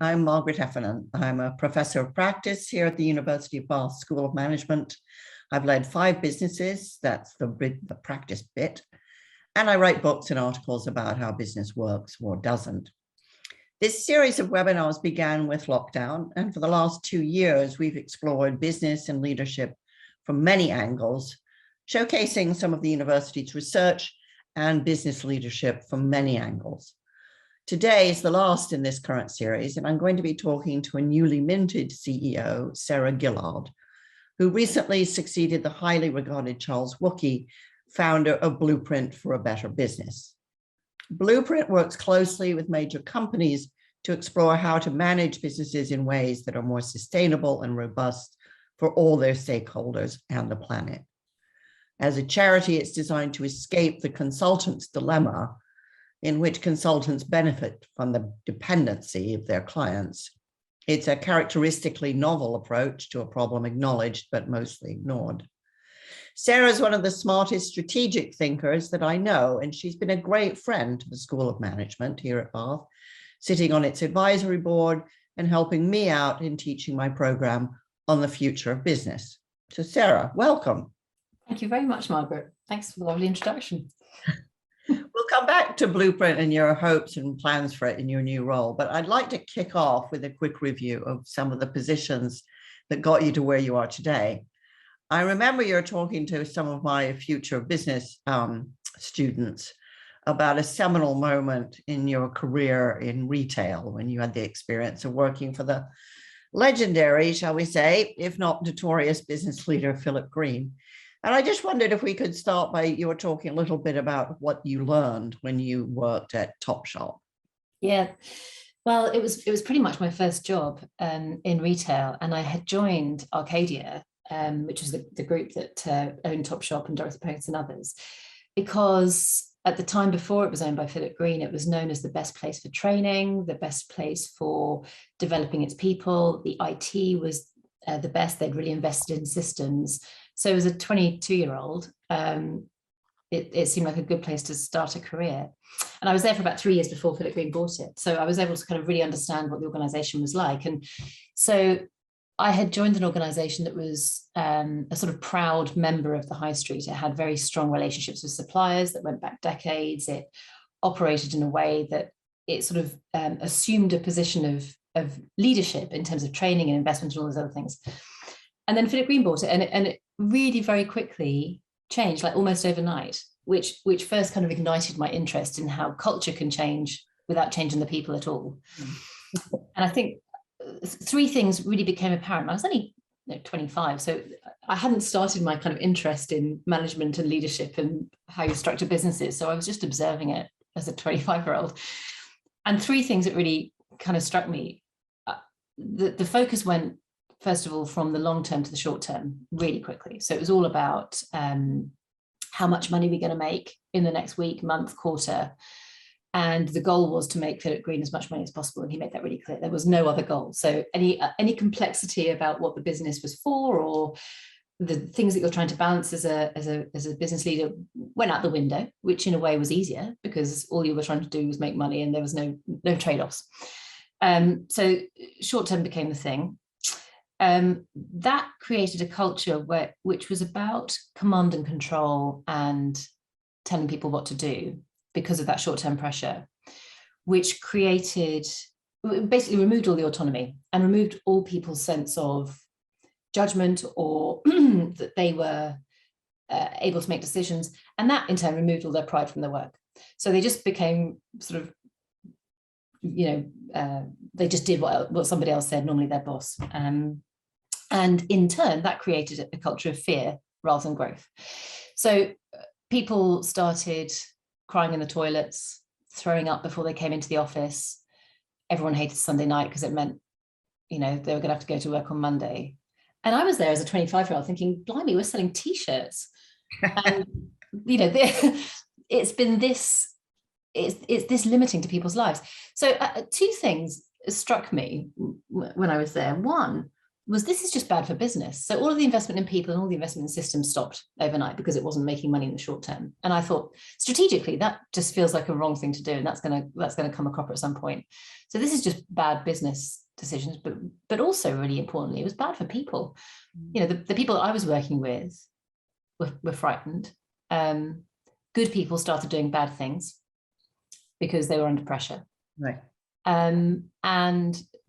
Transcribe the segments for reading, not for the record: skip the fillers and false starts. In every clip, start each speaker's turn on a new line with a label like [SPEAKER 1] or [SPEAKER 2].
[SPEAKER 1] I'm Margaret Heffernan. I'm a professor of practice here at the University of Bath School of Management. I've led 5 businesses, that's the practice bit, and I write books and articles about how business works or doesn't. This series of webinars began with lockdown, and for the last 2 years, we've explored business and leadership from many angles, showcasing some of the university's research and business leadership from many angles. Today is the last in this current series, and I'm going to be talking to a newly minted CEO, Sarah Gillard, who recently succeeded the highly regarded Charles Wookey, founder of Blueprint for a Better Business. Blueprint works closely with major companies to explore how to manage businesses in ways that are more sustainable and robust for all their stakeholders and the planet. As a charity, it's designed to escape the consultant's dilemma, in which consultants benefit from the dependency of their clients. It's a characteristically novel approach to a problem acknowledged but mostly ignored. Sarah's one of the smartest strategic thinkers that I know, and she's been a great friend to the School of Management here at Bath, sitting on its advisory board and helping me out in teaching my program on the future of business. So Sarah, welcome.
[SPEAKER 2] Thank you very much, Margaret. Thanks for the lovely introduction.
[SPEAKER 1] We'll come back to Blueprint and your hopes and plans for it in your new role, but I'd like to kick off with a quick review of some of the positions that got you to where you are today. I remember you're talking to some of my future business students about a seminal moment in your career in retail when you had the experience of working for the legendary, shall we say, if not notorious business leader, Philip Green. And I just wondered if we could start by you were talking a little bit about what you learned when you worked at Topshop.
[SPEAKER 2] Yeah, well, it was pretty much my first job in retail, and I had joined Arcadia, which was the group that owned Topshop and Dorothy Perkins and others, because at the time before it was owned by Philip Green, it was known as the best place for training, the best place for developing its people. The IT was the best. They'd really invested in systems. So as a 22-year-old, it seemed like a good place to start a career. And I was there for about 3 years before Philip Green bought it. So I was able to kind of really understand what the organization was like. And so I had joined an organization that was a sort of proud member of the high street. It had very strong relationships with suppliers that went back decades. It operated in a way that it sort of assumed a position of leadership in terms of training and investment and all those other things. And then Philip Green bought it, and it really very quickly changed, like almost overnight, which first kind of ignited my interest in how culture can change without changing the people at all. And I think 3 things really became apparent. I was only 25, so I hadn't started my kind of interest in management and leadership and how you structure businesses. So I was just observing it as a 25-year-old. And 3 things that really kind of struck me. The focus went, first of all, from the long term to the short term really quickly. So it was all about how much money we're going to make in the next week, month, quarter. And the goal was to make Philip Green as much money as possible. And he made that really clear. There was no other goal. So any complexity about what the business was for or the things that you're trying to balance as a business leader went out the window, which in a way was easier because all you were trying to do was make money and there was no trade-offs. So short term became the thing. That created a culture which was about command and control and telling people what to do because of that short-term pressure, which basically removed all the autonomy and removed all people's sense of judgment or that they were able to make decisions. And that in turn removed all their pride from their work. So they just became sort of, they just did what somebody else said, normally their boss. And in turn, that created a culture of fear rather than growth. So people started crying in the toilets, throwing up before they came into the office. Everyone hated Sunday night because it meant, they were going to have to go to work on Monday. And I was there as a 25-year-old thinking, blimey, we're selling T-shirts. And, it's been this, it's this limiting to people's lives. So 2 things struck me when I was there. One was this is just bad for business. So all of the investment in people and all the investment in systems stopped overnight because it wasn't making money in the short term. And I thought strategically that just feels like a wrong thing to do, and that's going to come a cropper at some point. So this is just bad business decisions, but also really importantly, it was bad for people. You know, the people that I was working with were frightened. Good people started doing bad things because they were under pressure.
[SPEAKER 1] Right.
[SPEAKER 2] And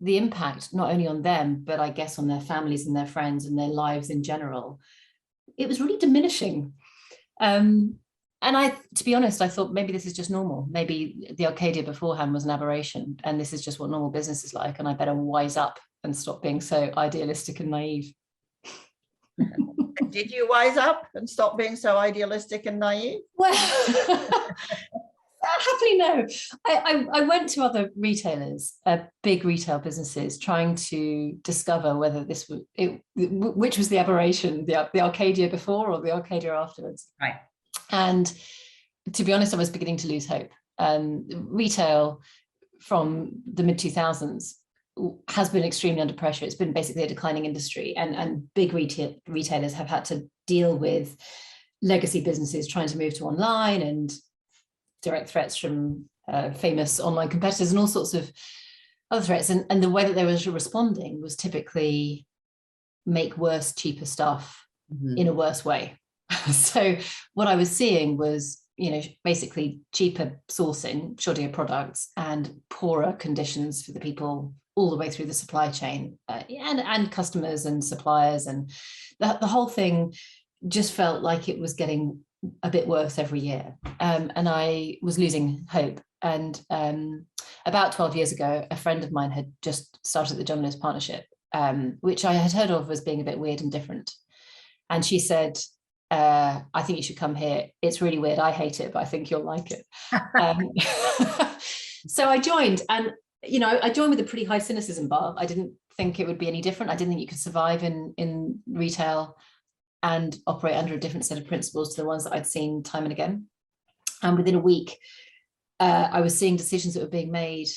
[SPEAKER 2] the impact not only on them, but I guess on their families and their friends and their lives in general, it was really diminishing. And to be honest, I thought maybe this is just normal. Maybe the Arcadia beforehand was an aberration, and this is just what normal business is like, and I better wise up and stop being so idealistic and naive.
[SPEAKER 1] Did you wise up and stop being so idealistic and naive?
[SPEAKER 2] Well, happily no. I went to other retailers, big retail businesses, trying to discover whether this was which was the aberration, the Arcadia before or the Arcadia afterwards.
[SPEAKER 1] Right.
[SPEAKER 2] And to be honest, I was beginning to lose hope. Retail from the mid 2000s has been extremely under pressure. It's been basically a declining industry, and big retailers have had to deal with legacy businesses trying to move to online and direct threats from famous online competitors and all sorts of other threats. And the way that they were responding was typically make worse, cheaper stuff in a worse way. So what I was seeing was, you know, basically cheaper sourcing, shoddier products, and poorer conditions for the people all the way through the supply chain, and customers and suppliers. And the whole thing just felt like it was getting a bit worse every year. And I was losing hope. And about 12 years ago, a friend of mine had just started the John Lewis Partnership, which I had heard of as being a bit weird and different. And she said, I think you should come here. It's really weird. I hate it, but I think you'll like it. So I joined, and, you know, I joined with a pretty high cynicism bar. I didn't think it would be any different. I didn't think you could survive in retail and operate under a different set of principles to the ones that I'd seen time and again. And within a week, I was seeing decisions that were being made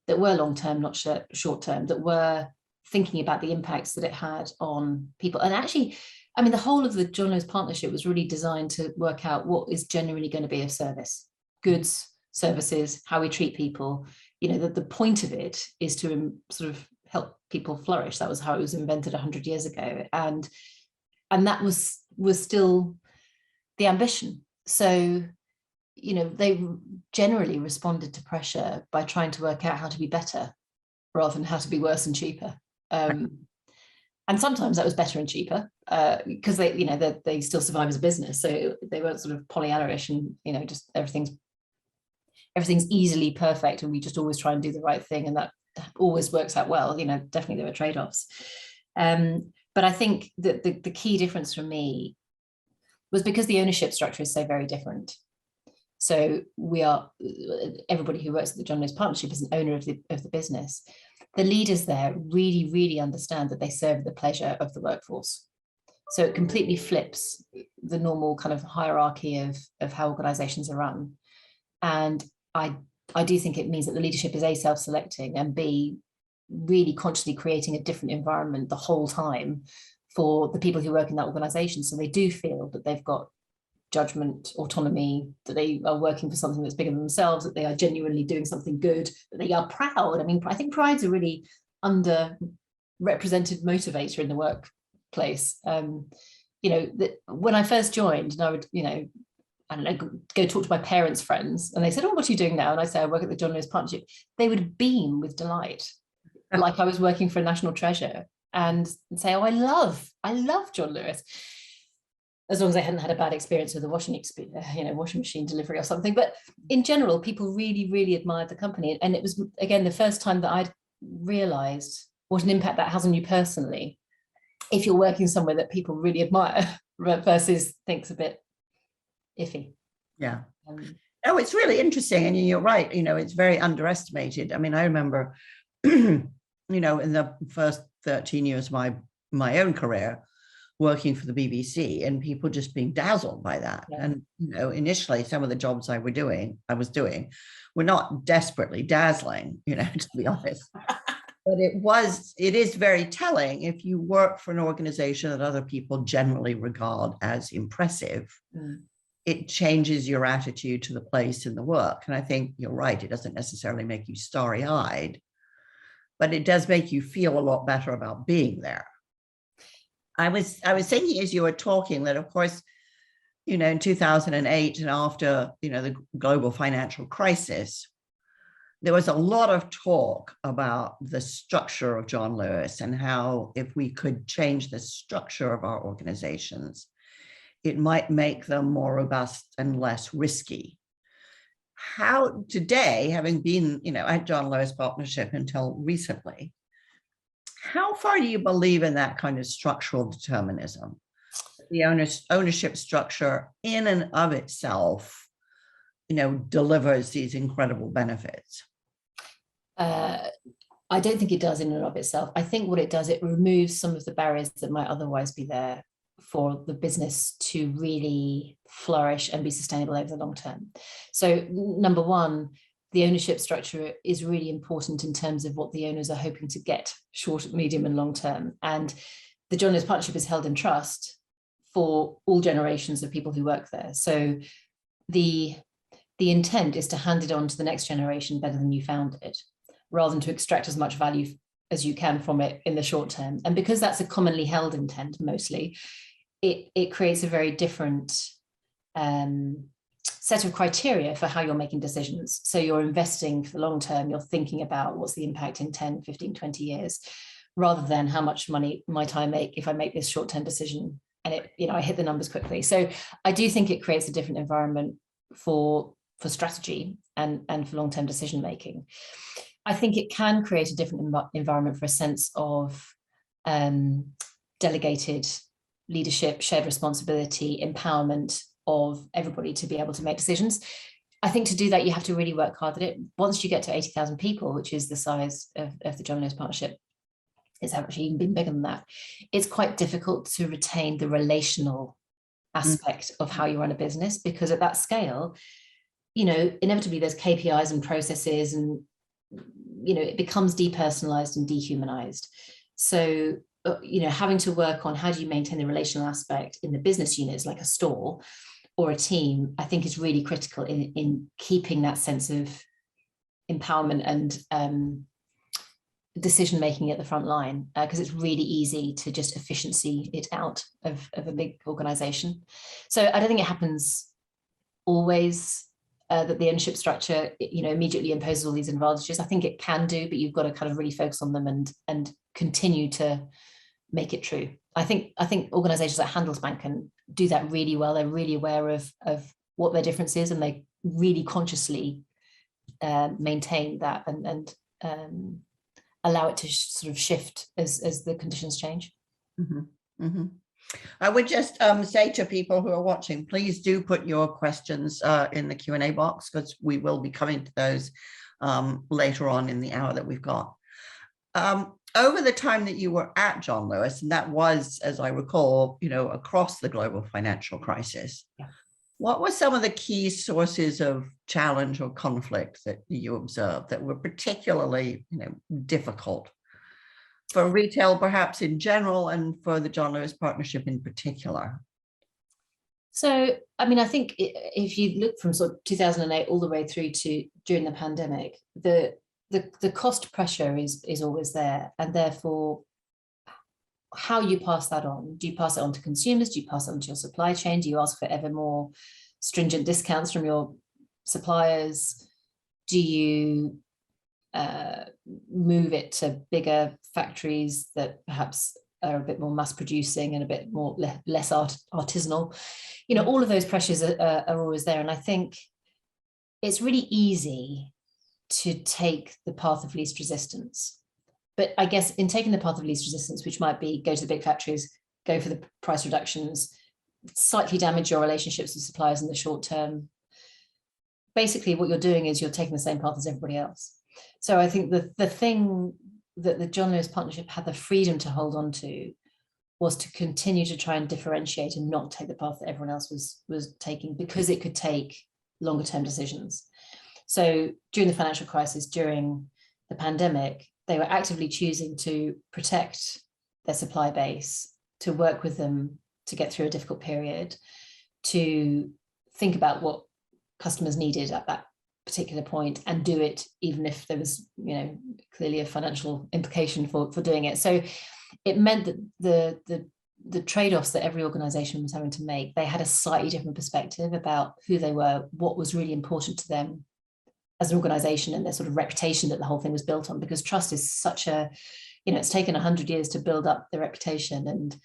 [SPEAKER 2] that were long-term, not short-term, that were thinking about the impacts that it had on people. And actually, I mean, the whole of the John Lewis Partnership was really designed to work out what is genuinely going to be of service, goods, services, how we treat people. You know, the point of it is to sort of help people flourish. That was how it was invented 100 years ago. And that was still the ambition. So, you know, they generally responded to pressure by trying to work out how to be better rather than how to be worse and cheaper. And sometimes that was better and cheaper because they, you know, they still survive as a business. So they weren't sort of Pollyanna-ish and, you know, just everything's easily perfect and we just always try and do the right thing, and that always works out well. You know, definitely there were trade-offs. But I think that the key difference for me was because the ownership structure is so very different. So everybody who works at the John Lewis Partnership is an owner of the business. The leaders there really, really understand that they serve the pleasure of the workforce. So it completely flips the normal kind of hierarchy of how organizations are run. And I do think it means that the leadership is A, self-selecting, and B, really consciously creating a different environment the whole time for the people who work in that organization. So they do feel that they've got judgment, autonomy, that they are working for something that's bigger than themselves, that they are genuinely doing something good, that they are proud. I mean, I think pride's a really underrepresented motivator in the workplace. You know, that when I first joined, and I would, you know, I don't know, go talk to my parents' friends, and they said, "Oh, what are you doing now?" And I say, "I work at the John Lewis Partnership." They would beam with delight, like I was working for a national treasure, and say, "Oh, I love John Lewis." As long as I hadn't had a bad experience with a washing machine delivery or something. But in general, people really, really admired the company. And it was, again, the first time that I'd realized what an impact that has on you personally, if you're working somewhere that people really admire versus thinks a bit iffy.
[SPEAKER 1] Yeah. Oh, it's really interesting. And you're right. You know, it's very underestimated. I mean, I remember, you know, in the first 13 years of my own career, working for the BBC, and people just being dazzled by that. Yeah. And, you know, initially some of the jobs I was doing were not desperately dazzling, you know, to be honest. But it is very telling if you work for an organization that other people generally regard as impressive, it changes your attitude to the place and the work. And I think you're right, it doesn't necessarily make you starry-eyed, but it does make you feel a lot better about being there. I was thinking as you were talking that, of course, in 2008 and after, the global financial crisis, there was a lot of talk about the structure of John Lewis and how if we could change the structure of our organizations, it might make them more robust and less risky. How today, having been, at John Lewis Partnership until recently, how far do you believe in that kind of structural determinism? The ownership structure in and of itself, delivers these incredible benefits?
[SPEAKER 2] I don't think it does in and of itself. I think what it does, it removes some of the barriers that might otherwise be there for the business to really flourish and be sustainable over the long term. So number one, the ownership structure is really important in terms of what the owners are hoping to get short, medium and long term. And the John Lewis Partnership is held in trust for all generations of people who work there. So the intent is to hand it on to the next generation better than you found it, rather than to extract as much value as you can from it in the short term. And because that's a commonly held intent, mostly, it creates a very different set of criteria for how you're making decisions. So you're investing for the long term, you're thinking about what's the impact in 10, 15, 20 years, rather than how much money might I make if I make this short-term decision and I hit the numbers quickly. So I do think it creates a different environment for strategy and for long-term decision making. I think it can create a different environment for a sense of delegated leadership, shared responsibility, empowerment of everybody to be able to make decisions. I think to do that, you have to really work hard at it. Once you get to 80,000 people, which is the size of the John Lewis Partnership, it's actually even been bigger than that. It's quite difficult to retain the relational aspect of how you run a business, because at that scale, inevitably there's KPIs and processes and, it becomes depersonalized and dehumanized. So, having to work on how do you maintain the relational aspect in the business units like a store or a team, I think is really critical in keeping that sense of empowerment and decision-making at the front line, because it's really easy to just efficiency it out of a big organization. So I don't think it happens always that the ownership structure, immediately imposes all these advantages. I think it can do, but you've got to kind of really focus on them and continue to make it true. I think organizations like Handelsbank can do that really well. They're really aware of what their difference is, and they really consciously maintain that and allow it to sort of shift as the conditions change.
[SPEAKER 1] Mm-hmm. Mm-hmm. I would just say to people who are watching, please do put your questions in the Q&A box, because we will be coming to those later on in the hour that we've got. Over the time that you were at John Lewis, and that was, as I recall, across the global financial crisis,
[SPEAKER 2] yeah.
[SPEAKER 1] What were some of the key sources of challenge or conflict that you observed that were particularly, difficult for retail, perhaps in general, and for the John Lewis Partnership in particular?
[SPEAKER 2] So, I think if you look from sort of 2008 all the way through to during the pandemic, the cost pressure is always there, and therefore how you pass that on. Do you pass it on to consumers? Do you pass it on to your supply chain? Do you ask for ever more stringent discounts from your suppliers? Do you move it to bigger factories that perhaps are a bit more mass producing and a bit more less artisanal? All of those pressures are always there. And I think it's really easy to take the path of least resistance. But I guess in taking the path of least resistance, which might be go to the big factories, go for the price reductions, slightly damage your relationships with suppliers in the short term, basically what you're doing is you're taking the same path as everybody else. So I think the thing that the John Lewis Partnership had the freedom to hold on to was to continue to try and differentiate and not take the path that everyone else was taking, because it could take longer term decisions. So during the financial crisis, during the pandemic, they were actively choosing to protect their supply base, to work with them to get through a difficult period, to think about what customers needed at that particular point and do it even if there was, you know, clearly a financial implication for doing it. So it meant that the trade-offs that every organization was having to make, they had a slightly different perspective about who they were, what was really important to them as an organization, and their sort of reputation that the whole thing was built on, because trust is such a, you know, it's taken 100 years to build up the reputation and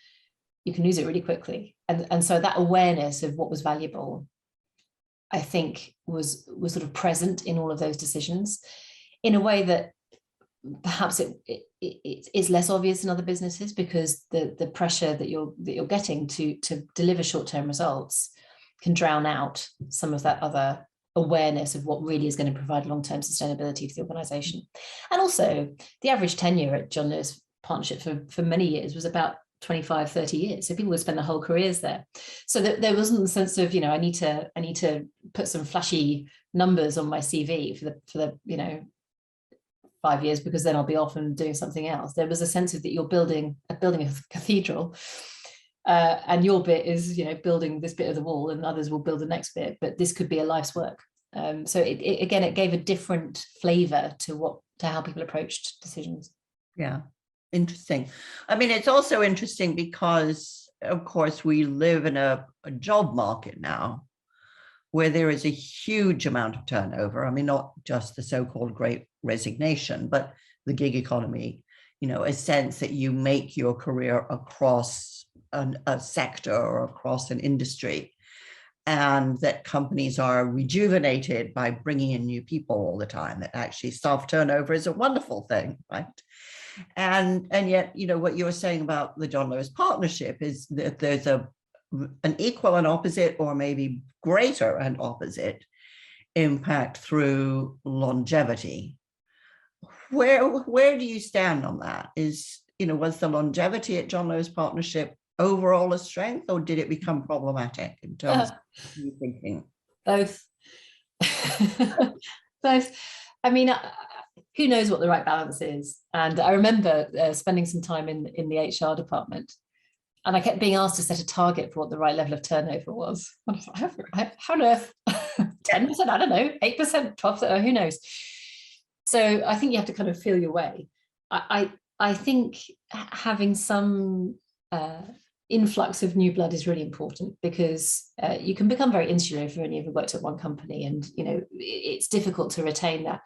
[SPEAKER 2] you can lose it really quickly. And so that awareness of what was valuable, I think was sort of present in all of those decisions in a way that perhaps it is less obvious in other businesses, because the pressure that you're getting to deliver short-term results can drown out some of that other awareness of what really is going to provide long-term sustainability for the organization. And also the average tenure at John Lewis Partnership for many years was about 25, 30 years. So people would spend their whole careers there. So that there wasn't the sense of, you know, I need to put some flashy numbers on my CV for the you know, 5 years, because then I'll be off and doing something else. There was a sense of that you're building a cathedral, and your bit is, you know, building this bit of the wall, and others will build the next bit, but this could be a life's work. So it gave a different flavor to how people approached decisions.
[SPEAKER 1] Yeah, interesting. I mean, it's also interesting because, of course, we live in a job market now where there is a huge amount of turnover. I mean, not just the so-called great resignation, but the gig economy, you know, a sense that you make your career across a sector or across an industry, and that companies are rejuvenated by bringing in new people all the time, that actually staff turnover is a wonderful thing, right? And yet, you know, what you were saying about the John Lewis Partnership is that there's an equal and opposite, or maybe greater and opposite impact through longevity. Where do you stand on that? You know, was the longevity at John Lewis Partnership overall a strength, or did it become problematic in terms of you thinking?
[SPEAKER 2] Both. Both. I mean, who knows what the right balance is? And I remember spending some time in the HR department, and I kept being asked to set a target for what the right level of turnover was. How on earth? 10%? I don't know. 8%, 12%, who knows? So I think you have to kind of feel your way. I think having some influx of new blood is really important, because you can become very insular if you've only ever worked at one company, and you know it's difficult to retain that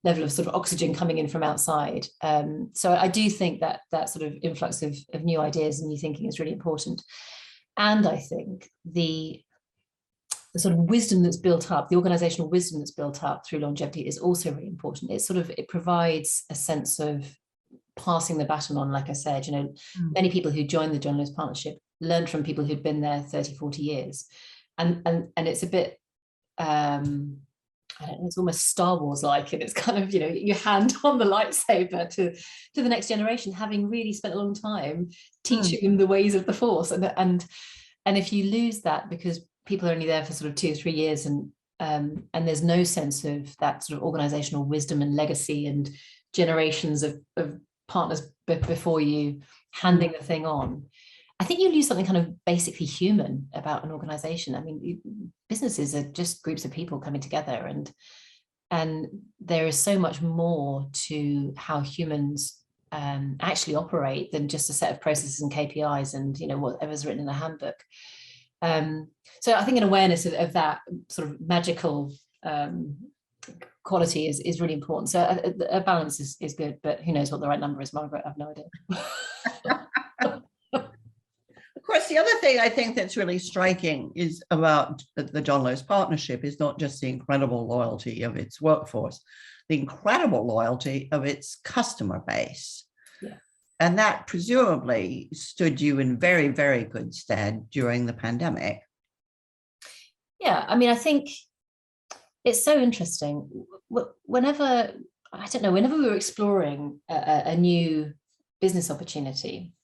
[SPEAKER 2] level of sort of oxygen coming in from outside. So I do think that sort of influx of new ideas and new thinking is really important. And I think the sort of wisdom that's built up, the organizational wisdom that's built up through longevity is also really important. It provides a sense of passing the baton on. Like I said, you know, many people who joined the John Lewis Partnership learned from people who'd been there 30, 40 years. And it's a bit, I don't know, it's almost Star Wars like, and it's kind of, you know, you hand on the lightsaber to the next generation, having really spent a long time teaching them the ways of the Force. And if you lose that because people are only there for sort of 2 or 3 years, and there's no sense of that sort of organizational wisdom and legacy and generations of partners before you handing the thing on, I think you lose something kind of basically human about an organization. I mean, businesses are just groups of people coming together, and there is so much more to how humans actually operate than just a set of processes and KPIs and, you know, whatever's written in the handbook. So I think an awareness of that sort of magical quality is really important. So a balance is good, but who knows what the right number is, Margaret? I have no idea.
[SPEAKER 1] Of course, the other thing I think that's really striking is about the John Lewis Partnership is not just the incredible loyalty of its workforce, the incredible loyalty of its customer base.
[SPEAKER 2] Yeah.
[SPEAKER 1] And that presumably stood you in very, very good stead during the pandemic.
[SPEAKER 2] Yeah, I mean, I think it's so interesting. Whenever we were exploring a new business opportunity,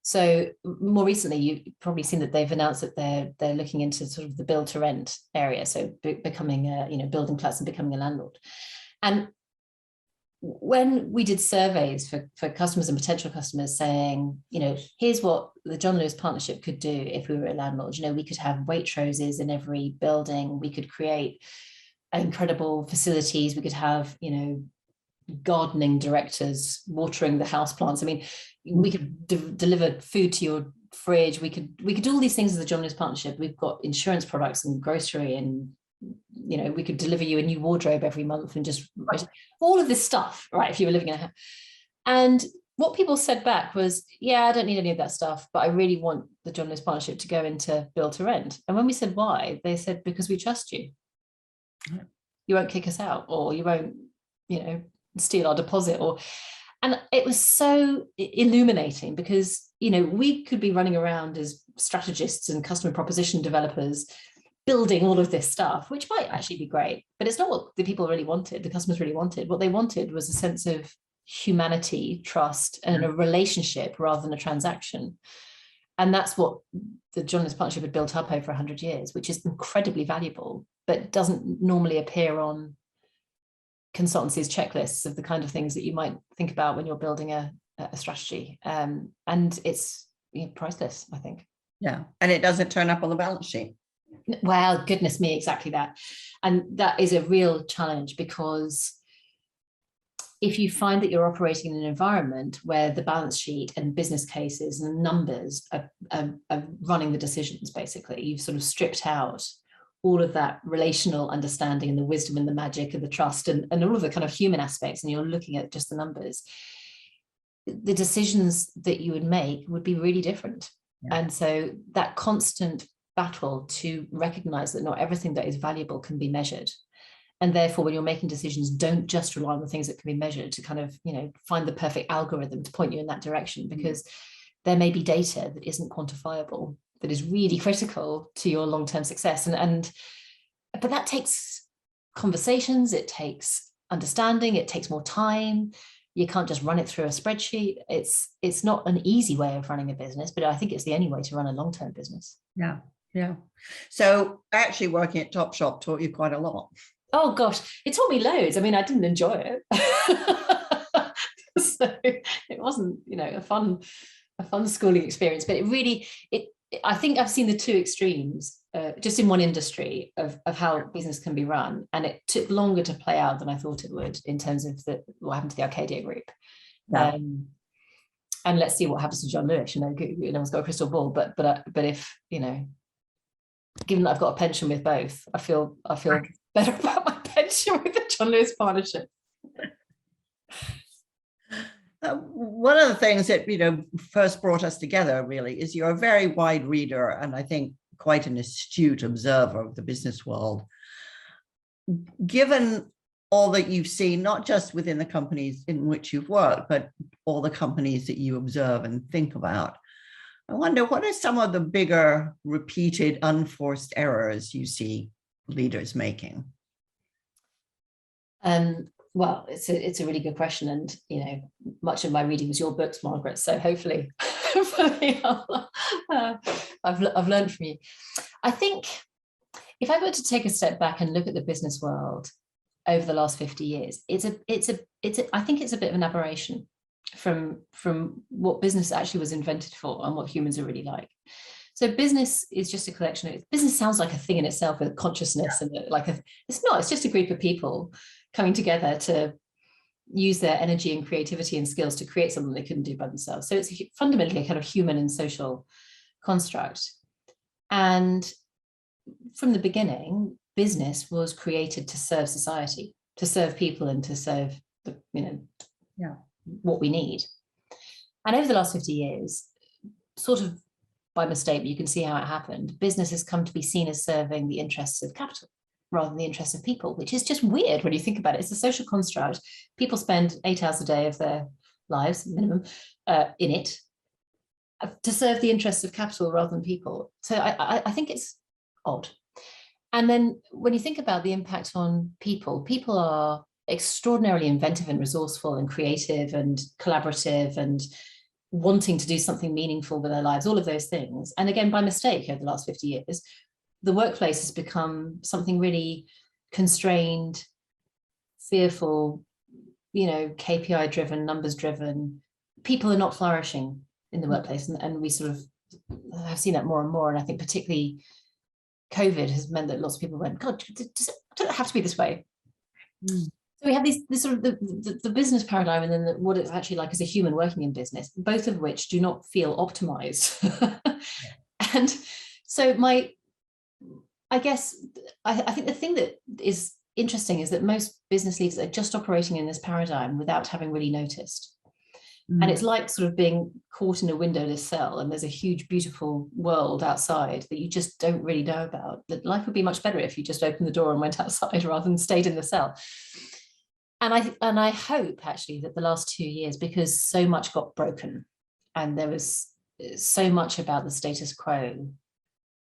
[SPEAKER 2] so more recently, you've probably seen that they've announced that they're looking into sort of the build to rent area, so becoming building flats and becoming a landlord. And when we did surveys for customers and potential customers saying, here's what the John Lewis Partnership could do if we were a landlord. We could have Waitroses in every building. We could create incredible facilities. We could have, gardening directors watering the house plants. I mean, we could deliver food to your fridge. We could do all these things as the John Lewis Partnership. We've got insurance products and grocery, and we could deliver you a new wardrobe every month, and just all of this stuff, right? If you were living in a house. And what people said back was, yeah, I don't need any of that stuff, but I really want the John Lewis Partnership to go into build to rent. And when we said why, they said, because we trust you. You won't kick us out, or you won't, steal our deposit, and it was so illuminating, because we could be running around as strategists and customer proposition developers building all of this stuff, which might actually be great, but it's not what the people really wanted. The customers really wanted. What they wanted was a sense of humanity, trust, and a relationship rather than a transaction. And that's what the John Lewis Partnership had built up over 100 years, which is incredibly valuable, but doesn't normally appear on consultancies' checklists of the kind of things that you might think about when you're building a strategy. And it's priceless, I think.
[SPEAKER 1] Yeah, and it doesn't turn up on the balance sheet.
[SPEAKER 2] Well, goodness me, exactly that. And that is a real challenge, because if you find that you're operating in an environment where the balance sheet and business cases and numbers are running the decisions, basically, you've sort of stripped out all of that relational understanding and the wisdom and the magic and the trust and all of the kind of human aspects, and you're looking at just the numbers, the decisions that you would make would be really different. Yeah. And so that constant battle to recognize that not everything that is valuable can be measured. And therefore, when you're making decisions, don't just rely on the things that can be measured to kind of, find the perfect algorithm to point you in that direction, because there may be data that isn't quantifiable, that is really critical to your long-term success. But that takes conversations, it takes understanding, it takes more time. You can't just run it through a spreadsheet. It's not an easy way of running a business, but I think it's the only way to run a long-term business.
[SPEAKER 1] Yeah. So actually working at Topshop taught you quite a lot.
[SPEAKER 2] Oh gosh, it taught me loads. I mean, I didn't enjoy it. So it wasn't, a fun schooling experience, but I think I've seen the two extremes just in one industry of how business can be run. And it took longer to play out than I thought it would in terms of what happened to the Arcadia group. Yeah. And let's see what happens to John Lewis. No one's got a crystal ball, but if, given that I've got a pension with both, I feel better about my pension with the John Lewis Partnership.
[SPEAKER 1] One of the things that first brought us together really is you're a very wide reader, and I think quite an astute observer of the business world. Given all that you've seen, not just within the companies in which you've worked, but all the companies that you observe and think about, I wonder, what are some of the bigger, repeated, unforced errors you see leaders making?
[SPEAKER 2] Well, it's a really good question, and much of my reading was your books, Margaret. So hopefully, I've learned from you. I think if I were to take a step back and look at the business world over the last 50 years, I think it's a bit of an aberration from what business actually was invented for and what humans are really like. So business is just a collection of, business sounds like a thing in itself with a consciousness, and it's not, it's just a group of people coming together to use their energy and creativity and skills to create something they couldn't do by themselves. So it's fundamentally a kind of human and social construct. And from the beginning, business was created to serve society, to serve people, and to serve what we need. And over the last 50 years, sort of by mistake, but you can see how it happened, business has come to be seen as serving the interests of capital rather than the interests of people, which is just weird when you think about it. It's a social construct. People spend 8 hours a day of their lives, minimum, in it to serve the interests of capital rather than people. So I think it's odd. And then when you think about the impact on people are extraordinarily inventive and resourceful and creative and collaborative and wanting to do something meaningful with their lives, all of those things. And again, by mistake over the last 50 years, the workplace has become something really constrained, fearful, KPI driven, numbers driven, people are not flourishing in the workplace. And we sort of have seen that more and more. And I think particularly COVID has meant that lots of people went, God, does it have to be this way? So we have this sort of the business paradigm, and then what it's actually like as a human working in business, both of which do not feel optimized. And so I think the thing that is interesting is that most business leaders are just operating in this paradigm without having really noticed. And it's like sort of being caught in a windowless cell, and there's a huge, beautiful world outside that you just don't really know about. That life would be much better if you just opened the door and went outside rather than stayed in the cell. And I hope actually that the last 2 years, because so much got broken and there was so much about the status quo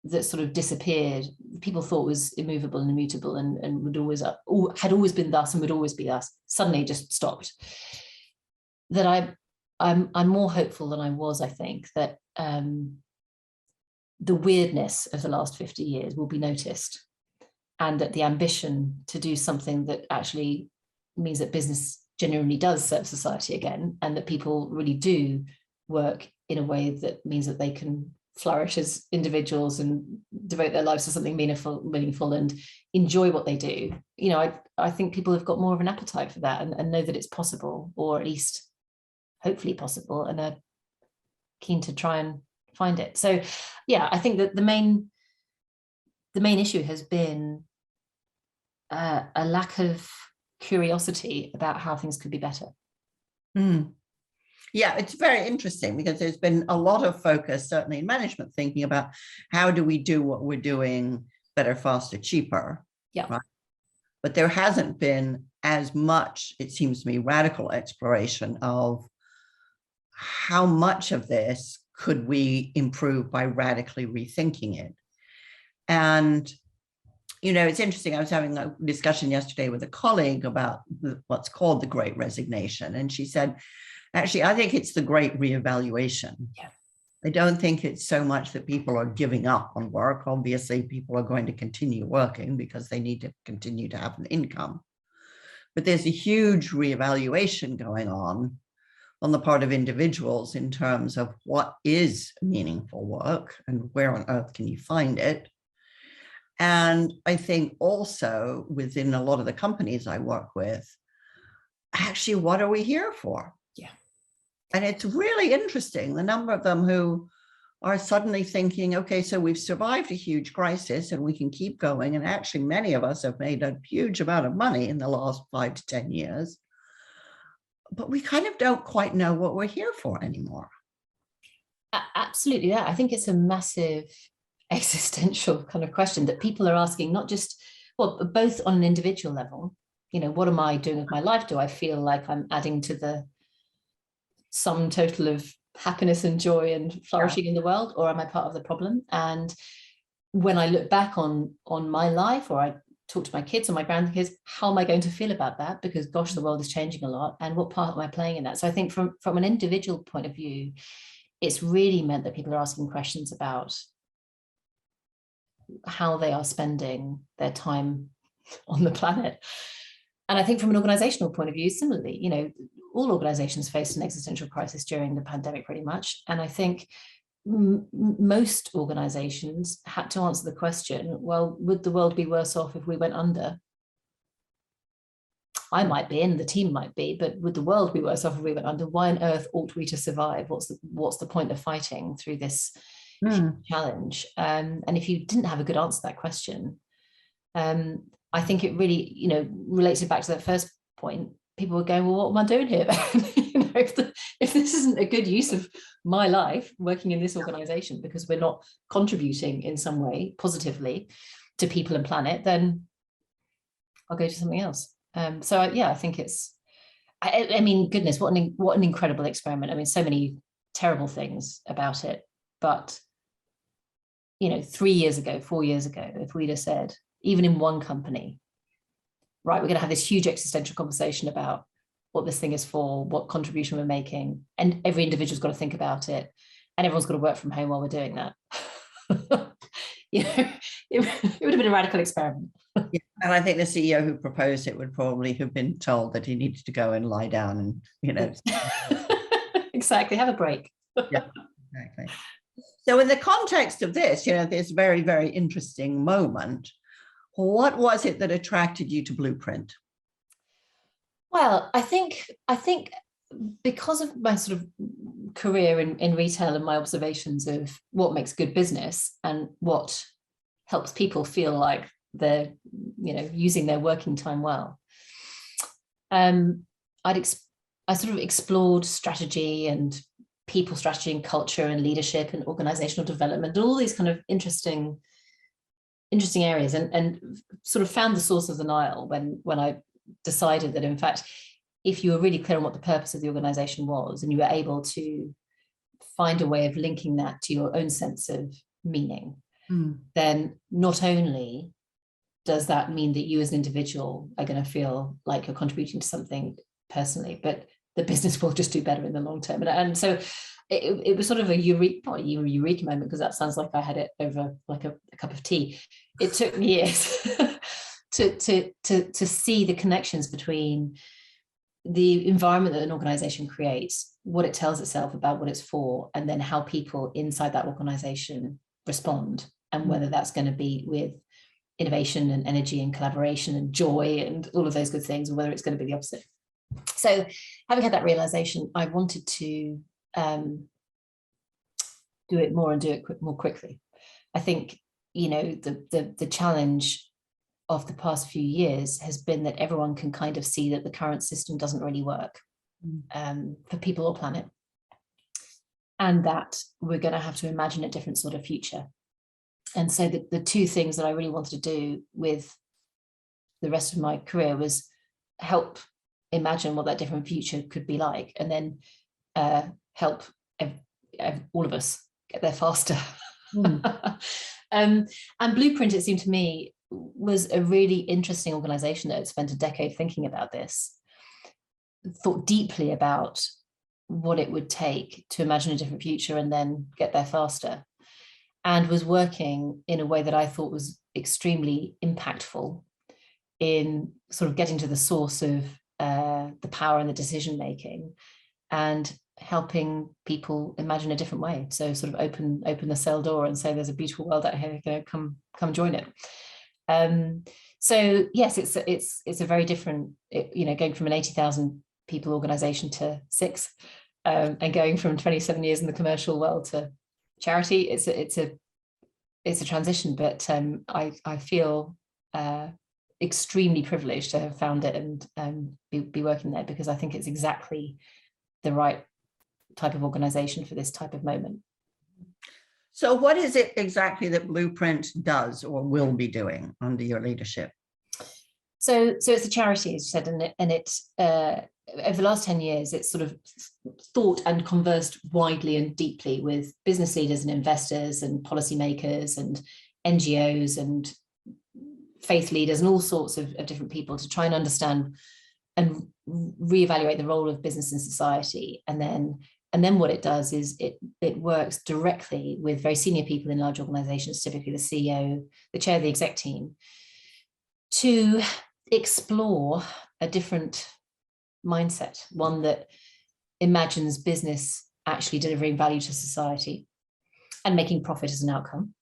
[SPEAKER 2] that sort of disappeared, people thought was immovable and immutable and would always had always been thus and would always be thus, suddenly just stopped. That I'm more hopeful than I was, I think, that the weirdness of the last 50 years will be noticed, and that the ambition to do something that actually means that business genuinely does serve society again, and that people really do work in a way that means that they can flourish as individuals and devote their lives to something meaningful and enjoy what they do. I think people have got more of an appetite for that and know that it's possible, or at least hopefully possible, and are keen to try and find it. So yeah, I think that the main issue has been a lack of curiosity about how things could be better.
[SPEAKER 1] Yeah, it's very interesting because there's been a lot of focus, certainly in management, thinking about how do we do what we're doing better, faster, cheaper.
[SPEAKER 2] Yeah.
[SPEAKER 1] Right? But there hasn't been as much, it seems to me, radical exploration of how much of this could we improve by radically rethinking it. And, it's interesting. I was having a discussion yesterday with a colleague about what's called the Great Resignation. And she said, actually, I think it's the Great Reevaluation.
[SPEAKER 2] Yeah.
[SPEAKER 1] I don't think it's so much that people are giving up on work. Obviously, people are going to continue working because they need to continue to have an income. But there's a huge reevaluation going on the part of individuals in terms of what is meaningful work and where on earth can you find it. And I think also within a lot of the companies I work with, actually, what are we here for?
[SPEAKER 2] Yeah.
[SPEAKER 1] And it's really interesting, the number of them who are suddenly thinking, okay, so we've survived a huge crisis and we can keep going. And actually, many of us have made a huge amount of money in the last 5 to 10 years. But we kind of don't quite know what we're here for anymore.
[SPEAKER 2] Absolutely. Yeah. I think it's a massive existential kind of question that people are asking, not just, both on an individual level, what am I doing with my life? Do I feel like I'm adding to the sum total of happiness and joy and flourishing in the world, or am I part of the problem? And when I look back on my life, or I talk to my kids or my grandkids, how am I going to feel about that? Because gosh, the world is changing a lot, and what part am I playing in that? So I think from an individual point of view, it's really meant that people are asking questions about how they are spending their time on the planet. And I think from an organizational point of view, similarly, all organizations faced an existential crisis during the pandemic pretty much. And I think most organizations had to answer the question, well, would the world be worse off if we went under? I might be, and the team might be, but would the world be worse off if we went under? Why on earth ought we to survive? What's the point of fighting through this challenge? And if you didn't have a good answer to that question, I think it really, relates it back to that first point. People were going, well, what am I doing here? If this isn't a good use of my life working in this organization, because we're not contributing in some way positively to people and planet, then I'll go to something else. I think it's, I mean, goodness, what an incredible experiment. I mean, so many terrible things about it, but 3 years ago, 4 years ago, if we'd have said, even in one company, right, we're going to have this huge existential conversation about what this thing is for, what contribution we're making, and every individual's got to think about it, and everyone's got to work from home while we're doing that. It would have been a radical experiment.
[SPEAKER 1] Yeah, and I think the CEO who proposed it would probably have been told that he needed to go and lie down and,
[SPEAKER 2] Exactly, have a break.
[SPEAKER 1] Yeah, exactly. So in the context of this, this very, very interesting moment, what was it that attracted you to Blueprint?
[SPEAKER 2] Well, I think because of my sort of career in retail and my observations of what makes good business and what helps people feel like they're, using their working time well, I sort of explored strategy and people strategy and culture and leadership and organizational development, all these kind of interesting areas, and sort of found the source of the Nile when I decided that, in fact, if you were really clear on what the purpose of the organization was and you were able to find a way of linking that to your own sense of meaning, then not only does that mean that you as an individual are going to feel like you're contributing to something personally, but the business will just do better in the long term. And so it was sort of a eureka moment, because that sounds like I had it over like a cup of tea. It took me years to see the connections between the environment that an organization creates, what it tells itself about what it's for, and then how people inside that organization respond, and whether that's going to be with innovation and energy and collaboration and joy and all of those good things, or whether it's going to be the opposite. So having had that realization, I wanted to do it more and do it more quickly. I think, the challenge of the past few years has been that everyone can kind of see that the current system doesn't really work for people or planet, and that we're going to have to imagine a different sort of future. And so the two things that I really wanted to do with the rest of my career was help imagine what that different future could be like, and then help all of us get there faster. And Blueprint, it seemed to me, was a really interesting organization that had spent a decade thinking about this, thought deeply about what it would take to imagine a different future and then get there faster, and was working in a way that I thought was extremely impactful in sort of getting to the source of the power and the decision making, and helping people imagine a different way. So sort of open the cell door and say, there's a beautiful world out here, come join it. So yes, it's a very different, going from an 80,000 people organization to 6, and going from 27 years in the commercial world to charity. It's a transition, but I feel extremely privileged to have found it and be working there, because I think it's exactly the right type of organization for this type of moment.
[SPEAKER 1] So what is it exactly that Blueprint does or will be doing under your leadership?
[SPEAKER 2] So it's a charity, as you said, and it over the last 10 years, it's sort of thought and conversed widely and deeply with business leaders and investors and policymakers and NGOs and faith leaders and all sorts of different people to try and understand and reevaluate the role of business in society. And then what it does is it works directly with very senior people in large organizations, typically the CEO, the chair of the exec team, to explore a different mindset, one that imagines business actually delivering value to society and making profit as an outcome,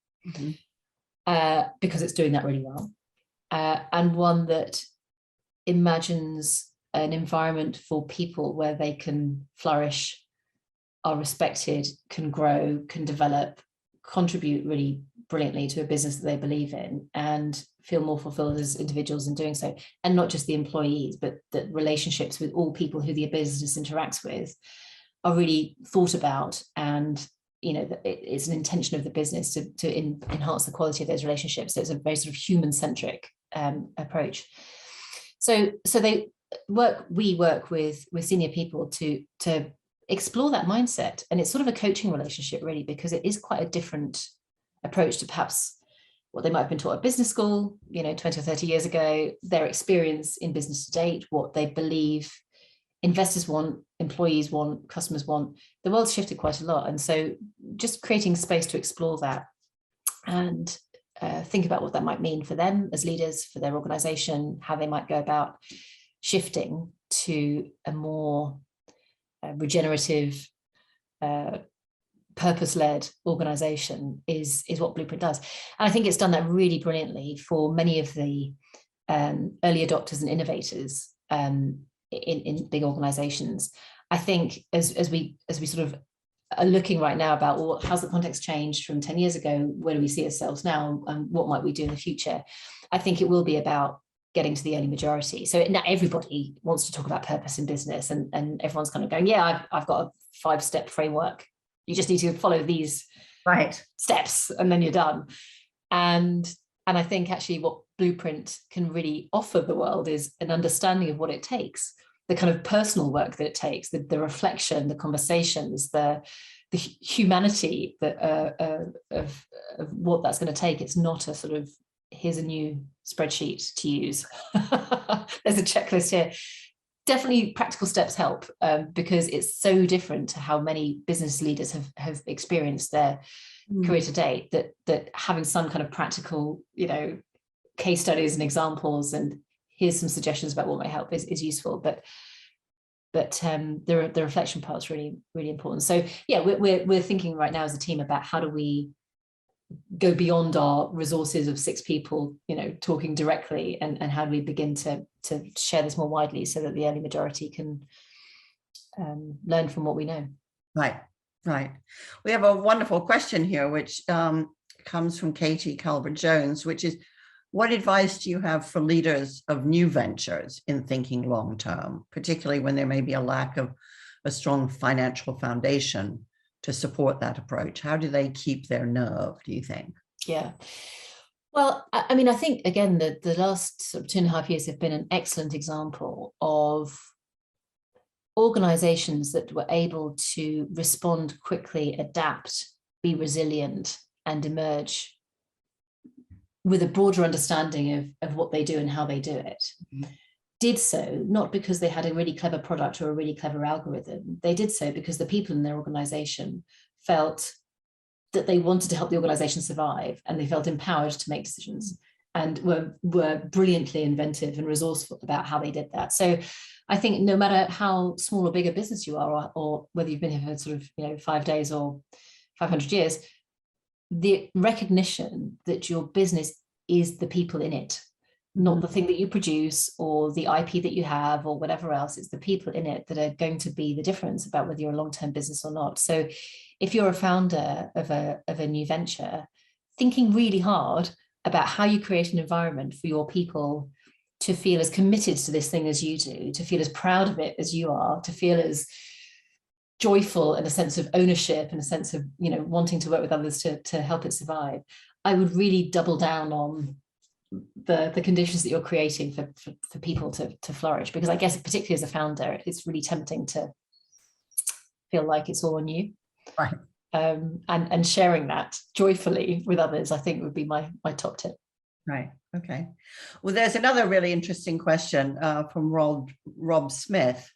[SPEAKER 2] because it's doing that really well, and one that imagines an environment for people where they can flourish, are respected, can grow, can develop, contribute really brilliantly to a business that they believe in, and feel more fulfilled as individuals in doing so. And not just the employees, but the relationships with all people who the business interacts with are really thought about, and it's an intention of the business to enhance the quality of those relationships. So it's a very sort of human-centric approach. So we work with senior people to explore that mindset, and it's sort of a coaching relationship, really, because it is quite a different approach to perhaps what they might have been taught at business school 20 or 30 years ago, their experience in business to date, what they believe investors want, employees want, customers want. The world's shifted quite a lot, and so just creating space to explore that and think about what that might mean for them as leaders, for their organization, how they might go about shifting to a more regenerative, purpose-led organization is what Blueprint does. And I think it's done that really brilliantly for many of the early adopters and innovators in big organizations. I think as we sort of are looking right now about, well, how's the context changed from 10 years ago? Where do we see ourselves now? And what might we do in the future? I think it will be about getting to the early majority. So now everybody wants to talk about purpose in business, and everyone's kind of going, yeah, I've got a 5-step framework. You just need to follow these steps and then you're done. And I think actually what Blueprint can really offer the world is an understanding of what it takes, the kind of personal work that it takes, the reflection, the conversations, the humanity of what that's going to take. It's not a sort of, here's a new spreadsheet to use. There's a checklist here. Definitely practical steps help, because it's so different to how many business leaders have experienced their career to date, that having some kind of practical, case studies and examples and here's some suggestions about what might help is useful. But the reflection part is really, really important. So yeah, we're thinking right now as a team about how do we go beyond our resources of 6 people, talking directly, and how do we begin to share this more widely so that the early majority can learn from what we know.
[SPEAKER 1] Right. We have a wonderful question here, which comes from Katie Calvert-Jones, which is, what advice do you have for leaders of new ventures in thinking long term, particularly when there may be a lack of a strong financial foundation to support that approach? How do they keep their nerve, do you think?
[SPEAKER 2] Yeah. Well, I mean, I think, again, the last sort of 2.5 years have been an excellent example of organizations that were able to respond quickly, adapt, be resilient, and emerge with a broader understanding of what they do and how they do it. Did so not because they had a really clever product or a really clever algorithm. They did so because the people in their organization felt that they wanted to help the organization survive, and they felt empowered to make decisions, and were brilliantly inventive and resourceful about how they did that. So I think no matter how small or big a business you are, or whether you've been here for sort of 5 days or 500 years, the recognition that your business is the people in it, not the thing that you produce or the IP that you have or whatever else. It's the people in it that are going to be the difference about whether you're a long-term business or not. So if you're a founder of a new venture, thinking really hard about how you create an environment for your people to feel as committed to this thing as you do, to feel as proud of it as you are, to feel as joyful and a sense of ownership and a sense of wanting to work with others to help it survive, I would really double down on the conditions that you're creating for people to flourish. Because I guess particularly as a founder, it's really tempting to feel like it's all on you.
[SPEAKER 1] Right.
[SPEAKER 2] And sharing that joyfully with others, I think, would be my top tip.
[SPEAKER 1] Right. Okay. Well, there's another really interesting question from Rob Smith,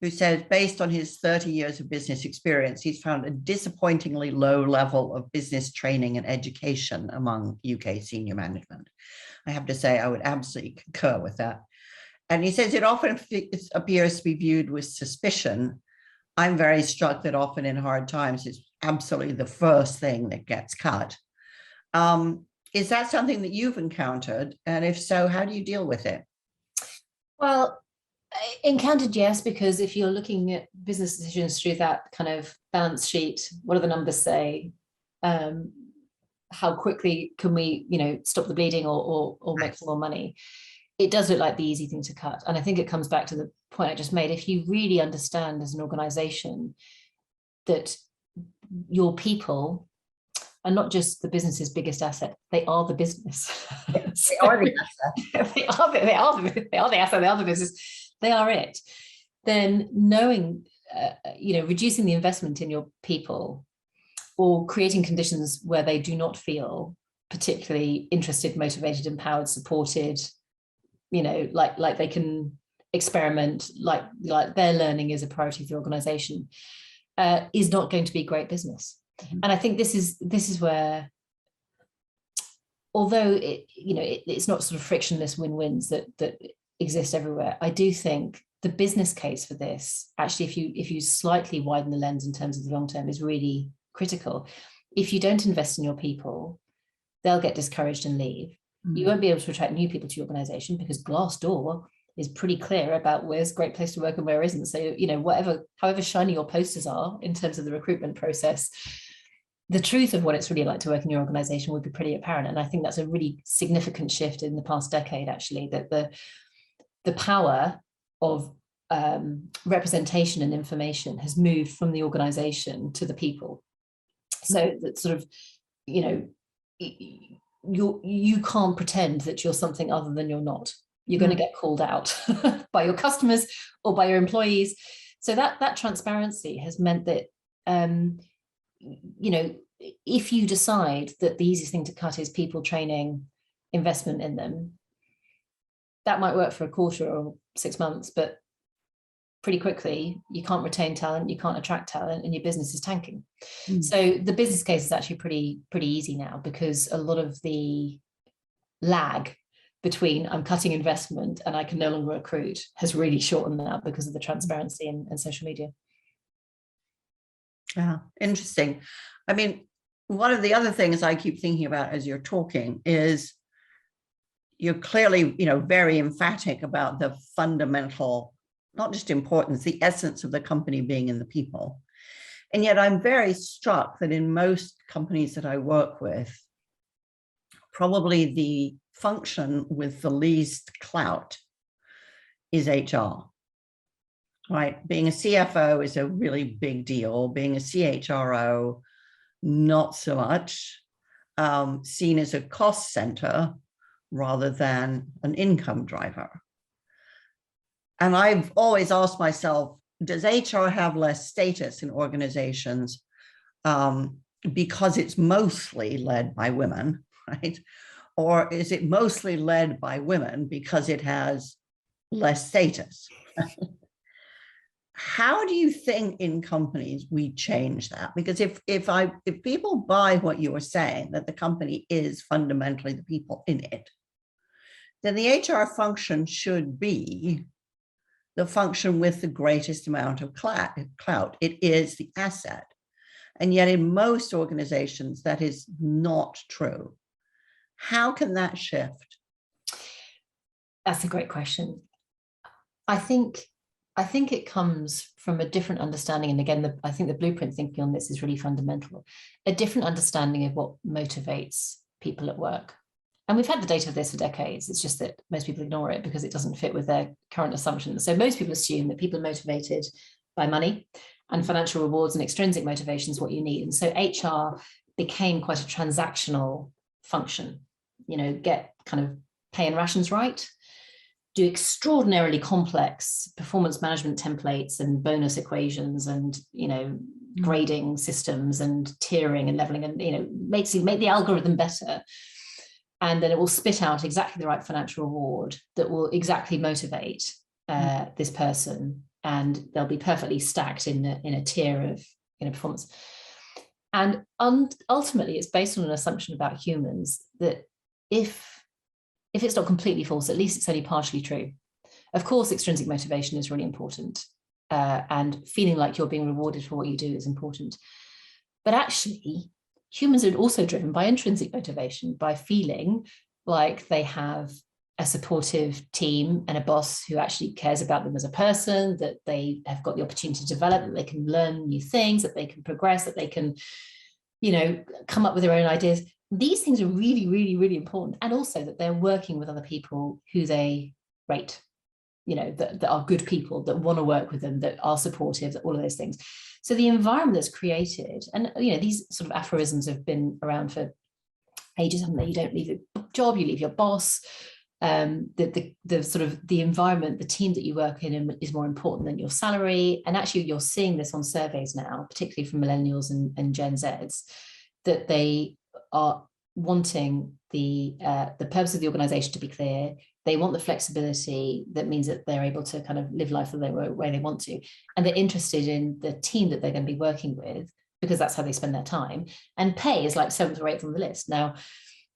[SPEAKER 1] who says, based on his 30 years of business experience, he's found a disappointingly low level of business training and education among UK senior management. I have to say, I would absolutely concur with that. And he says it often appears to be viewed with suspicion. I'm very struck that often in hard times, it's absolutely the first thing that gets cut. Is that something that you've encountered? And if so, how do you deal with it?
[SPEAKER 2] Well, encountered, yes, because if you're looking at business decisions through that kind of balance sheet, what do the numbers say? How quickly can we, stop the bleeding or make some more money? It does look like the easy thing to cut. And I think it comes back to the point I just made. If you really understand as an organization that your people are not just the business's biggest asset, they are the business.
[SPEAKER 1] They are the asset.
[SPEAKER 2] they are the asset, they are the business, they are it. Then knowing, reducing the investment in your people or creating conditions where they do not feel particularly interested, motivated, empowered, supported, like they can experiment, like their learning is a priority of the organization, is not going to be great business. And I think this is where although it's not sort of frictionless win-wins that exist everywhere, I do think the business case for this, actually, if you slightly widen the lens in terms of the long term, is really critical. If you don't invest in your people, they'll get discouraged and leave. You won't be able to attract new people to your organization because Glassdoor is pretty clear about where's a great place to work and where isn't. So, however shiny your posters are in terms of the recruitment process, the truth of what it's really like to work in your organization would be pretty apparent. And I think that's a really significant shift in the past decade, actually, that the power of representation and information has moved from the organization to the people. So that sort of, you can't pretend that you're something other than you're not. You're going to get called out by your customers or by your employees. So that transparency has meant that, if you decide that the easiest thing to cut is people training, investment in them, that might work for a quarter or 6 months, but pretty quickly you can't retain talent, you can't attract talent, and your business is tanking. So the business case is actually pretty easy now, because a lot of the lag between I'm cutting investment and I can no longer recruit has really shortened now because of the transparency and social media.
[SPEAKER 1] Yeah, interesting. I mean, one of the other things I keep thinking about as you're talking is you're clearly, very emphatic about the fundamental, not just importance, the essence of the company being in the people. And yet I'm very struck that in most companies that I work with, probably the function with the least clout is HR, right? Being a CFO is a really big deal. Being a CHRO, not so much, seen as a cost center rather than an income driver. And I've always asked myself, does HR have less status in organizations because it's mostly led by women, right? Or is it mostly led by women because it has less status? How do you think in companies we change that? Because if people buy what you were saying, that the company is fundamentally the people in it, then the HR function should be the function with the greatest amount of clout. It is the asset. And yet in most organizations, that is not true. How can that shift?
[SPEAKER 2] That's a great question. I think it comes from a different understanding. And again, I think the blueprint thinking on this is really fundamental. A different understanding of what motivates people at work. And we've had the data of this for decades. It's just that most people ignore it because it doesn't fit with their current assumptions. So most people assume that people are motivated by money and financial rewards, and extrinsic motivation is what you need. And so HR became quite a transactional function, get kind of pay and rations right, do extraordinarily complex performance management templates and bonus equations and, grading systems and tiering and leveling and, make the algorithm better. And then it will spit out exactly the right financial reward that will exactly motivate this person. And they'll be perfectly stacked in a tier of performance. And ultimately, it's based on an assumption about humans that if it's not completely false, at least it's only partially true. Of course, extrinsic motivation is really important. And feeling like you're being rewarded for what you do is important. But actually, humans are also driven by intrinsic motivation, by feeling like they have a supportive team and a boss who actually cares about them as a person, that they have got the opportunity to develop, that they can learn new things, that they can progress, that they can, come up with their own ideas. These things are really, really, really important. And also that they're working with other people who they rate, that are good people, that want to work with them, that are supportive, all of those things. So the environment that's created, and these sort of aphorisms have been around for ages, haven't they? You don't leave your job, you leave your boss. The sort of the environment, the team that you work in is more important than your salary. And actually, you're seeing this on surveys now, particularly from millennials and Gen Zs, that they are wanting the purpose of the organization to be clear. They want the flexibility that means that they're able to kind of live life the way they want to. And they're interested in the team that they're going to be working with, because that's how they spend their time. And pay is like 7th or 8th on the list. Now,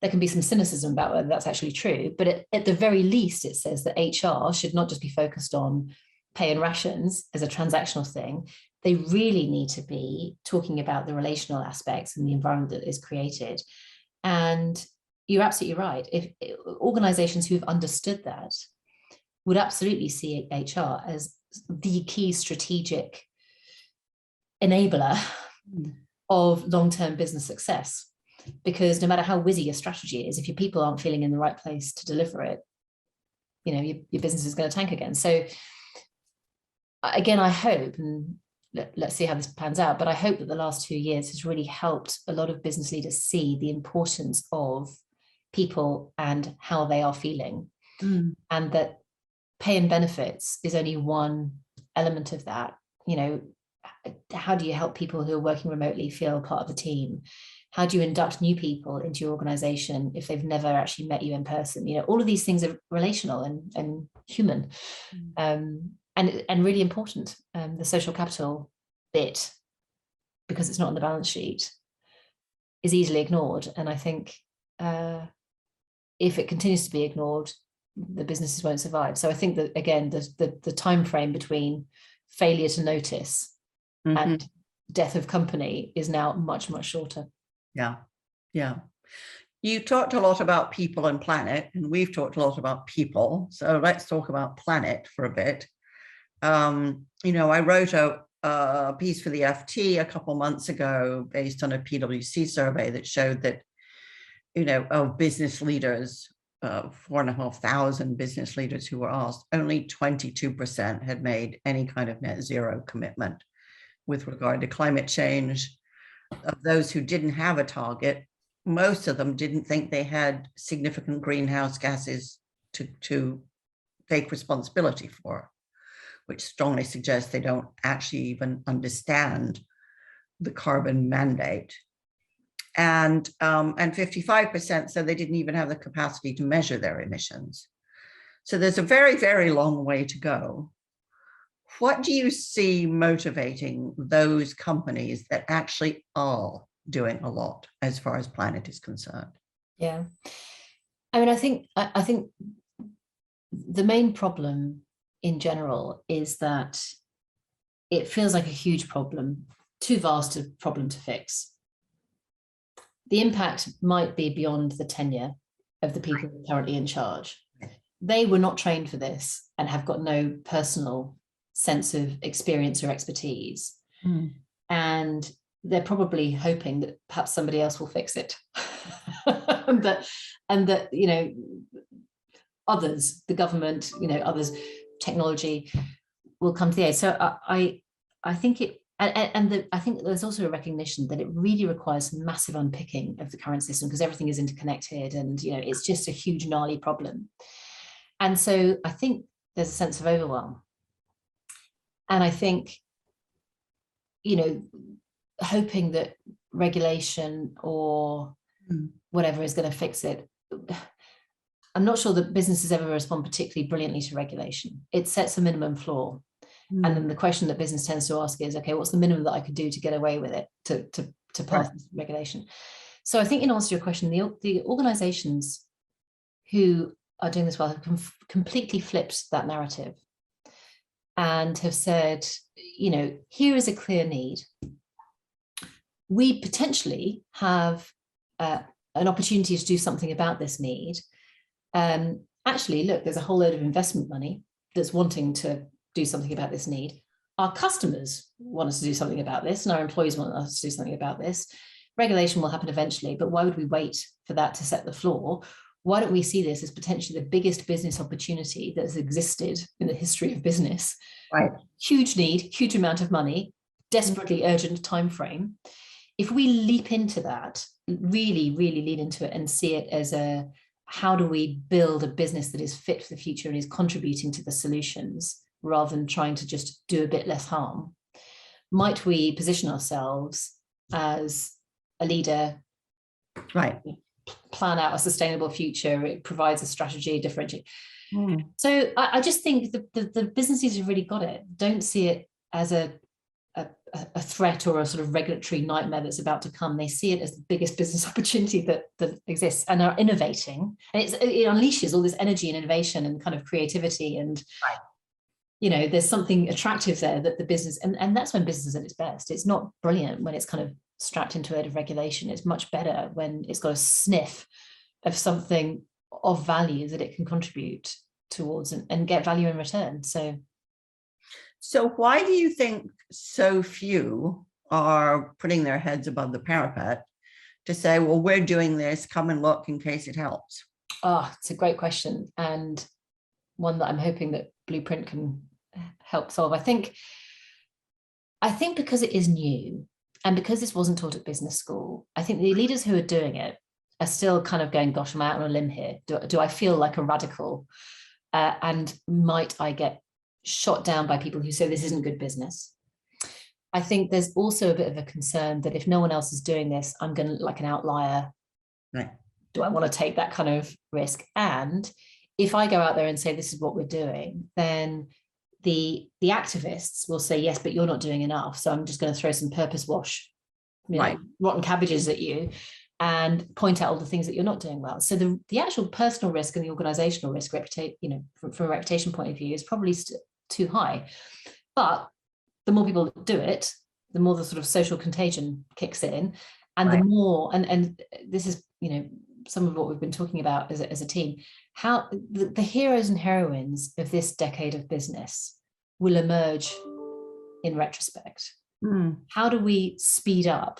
[SPEAKER 2] there can be some cynicism about whether that's actually true, but at the very least, it says that HR should not just be focused on pay and rations as a transactional thing. They really need to be talking about the relational aspects and the environment that is created. And you're absolutely right. If organizations who've understood that would absolutely see HR as the key strategic enabler of long-term business success. Because no matter how whizzy your strategy is, if your people aren't feeling in the right place to deliver it, you know, your business is going to tank again. So again, I hope, and let's see how this pans out, but I hope that the last 2 years has really helped a lot of business leaders see the importance of people and how they are feeling. And that pay and benefits is only one element of that. You know, how do you help people who are working remotely feel part of the team? How do you induct new people into your organization if they've never actually met you in person? You know, all of these things are relational and human, and really important. The social capital bit, because it's not on the balance sheet, is easily ignored. And I think if it continues to be ignored, the businesses won't survive. So I think that, again, the time frame between failure to notice and death of company is now much, much shorter.
[SPEAKER 1] Yeah. You talked a lot about people and planet, and we've talked a lot about people. So let's talk about planet for a bit. You know, I wrote a piece for the FT a couple months ago based on a PwC survey that showed that, you know, of business leaders, 4,500 business leaders who were asked, only 22% had made any kind of net zero commitment with regard to climate change. Of those who didn't have a target, most of them didn't think they had significant greenhouse gases to take responsibility for, which strongly suggests they don't actually even understand the carbon mandate. And 55% said they didn't even have the capacity to measure their emissions. So there's a very, very long way to go. What do you see motivating those companies that actually are doing a lot as far as planet is concerned?
[SPEAKER 2] Yeah, I mean, I think the main problem in general is that it feels like a huge problem, too vast a problem to fix. The impact might be beyond the tenure of the people currently in charge. They were not trained for this and have got no personal sense of experience or expertise. And they're probably hoping that perhaps somebody else will fix it. and that, you know, others, the government, you know, others, technology will come to the aid. So I think it, I think there's also a recognition that it really requires some massive unpicking of the current system, because everything is interconnected and, you know, it's just a huge, gnarly problem. And so I think there's a sense of overwhelm. And I think, you know, hoping that regulation or whatever is going to fix it, I'm not sure that businesses ever respond particularly brilliantly to regulation. It sets a minimum floor. And then the question that business tends to ask is, okay, what's the minimum that I could do to get away with it, to pass this regulation? So I think, in answer to your question, the organizations who are doing this well have completely flipped that narrative and have said, you know, here is a clear need. We potentially have an opportunity to do something about this need. Actually, look, there's a whole load of investment money that's wanting to do something about this need. Our customers want us to do something about this, and our employees want us to do something about this. Regulation will happen eventually, but why would we wait for that to set the floor? Why don't we see this as potentially the biggest business opportunity that has existed in the history of business?
[SPEAKER 1] Right.
[SPEAKER 2] Huge need, huge amount of money, desperately urgent time frame. If we leap into that, really, really lean into it and see it as a, how do we build a business that is fit for the future and is contributing to the solutions, rather than trying to just do a bit less harm? Might we position ourselves as a leader,
[SPEAKER 1] right,
[SPEAKER 2] plan out a sustainable future? It provides a strategy, differentiate. So I just think the businesses have really got it. Don't see it as a a threat or a sort of regulatory nightmare that's about to come. They see it as the biggest business opportunity that exists, and are innovating. And it unleashes all this energy and innovation and kind of creativity. And,
[SPEAKER 1] Right.
[SPEAKER 2] you know, there's something attractive there that the business, and that's when business is at its best. It's not brilliant when it's kind of strapped into a load of regulation. It's much better when it's got a sniff of something of value that it can contribute towards and get value in return.
[SPEAKER 1] So why do you think so few are putting their heads above the parapet to say, well, we're doing this, come and look in case it helps?
[SPEAKER 2] Oh, it's a great question, and one that I'm hoping that Blueprint can help solve. I think because it is new, and because this wasn't taught at business school, I think the leaders who are doing it are still kind of going, gosh, I'm out on a limb here. Do I feel like a radical? And might I get shot down by people who say this isn't good business? I think there's also a bit of a concern that if no one else is doing this, I'm going to look like an outlier.
[SPEAKER 1] Right.
[SPEAKER 2] Do I want to take that kind of risk? And if I go out there and say this is what we're doing, then the activists will say, yes, but you're not doing enough. So I'm just going to throw some purpose wash,
[SPEAKER 1] right,
[SPEAKER 2] rotten cabbages at you and point out all the things that you're not doing well. So the actual personal risk and the organizational risk, from a reputation point of view, is probably too high. But the more people do it, the more the sort of social contagion kicks in, and right. The more, and this is, some of what we've been talking about as a team, how the heroes and heroines of this decade of business will emerge in retrospect. How do we speed up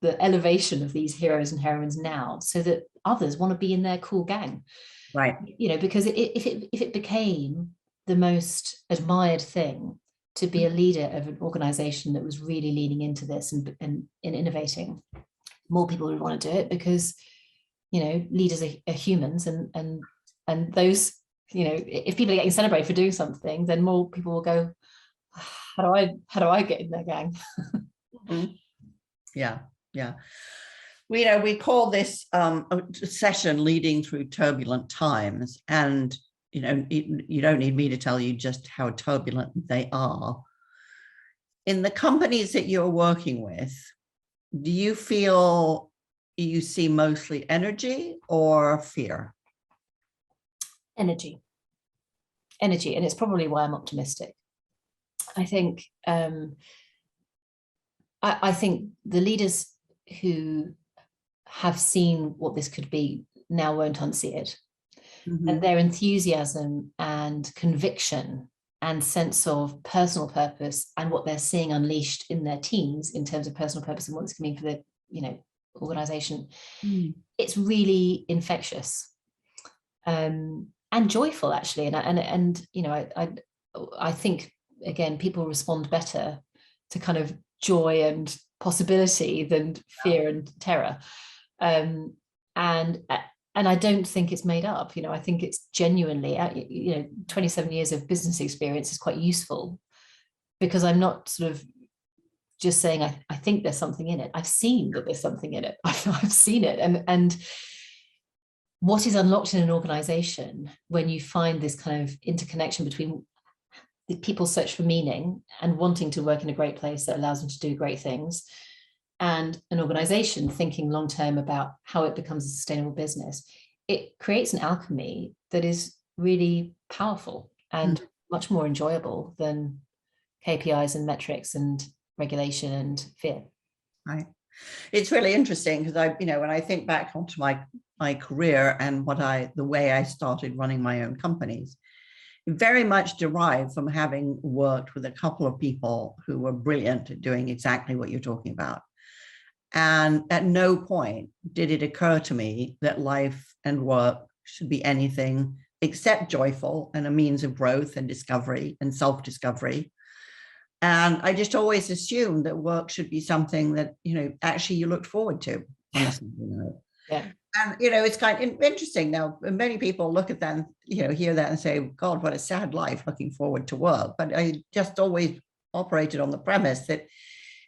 [SPEAKER 2] the elevation of these heroes and heroines now so that others want to be in their cool gang?
[SPEAKER 1] Right.
[SPEAKER 2] Because if it became the most admired thing to be a leader of an organization that was really leaning into this and innovating, more people would want to do it, because leaders are humans, and those, if people are getting celebrated for doing something, then more people will go, how do I get in their gang?
[SPEAKER 1] Yeah. We call this a session leading through turbulent times, and you don't need me to tell you just how turbulent they are. In the companies that you're working with, do you feel you see mostly energy or fear?
[SPEAKER 2] Energy, and it's probably why I'm optimistic. I think I think the leaders who have seen what this could be now won't unsee it. And their enthusiasm and conviction and sense of personal purpose and what they're seeing unleashed in their teams in terms of personal purpose and what's coming for the organization, it's really infectious and joyful, actually. And I think, again, people respond better to kind of joy and possibility than fear and terror. And I don't think it's made up. I think it's genuinely, 27 years of business experience is quite useful, because I'm not sort of just saying I think there's something in it. I've seen that there's something in it. I've seen it. And what is unlocked in an organization when you find this kind of interconnection between the people's search for meaning and wanting to work in a great place that allows them to do great things, and an organization thinking long-term about how it becomes a sustainable business, it creates an alchemy that is really powerful and much more enjoyable than KPIs and metrics and regulation and fear.
[SPEAKER 1] Right. It's really interesting because when I think back onto my career and the way I started running my own companies, it very much derived from having worked with a couple of people who were brilliant at doing exactly what you're talking about. And at no point did it occur to me that life and work should be anything except joyful and a means of growth and discovery and self-discovery. And I just always assumed that work should be something that, actually you looked forward to. Honestly,
[SPEAKER 2] Yeah.
[SPEAKER 1] And, it's kind of interesting now. Many people look at that and, hear that and say, God, what a sad life looking forward to work. But I just always operated on the premise that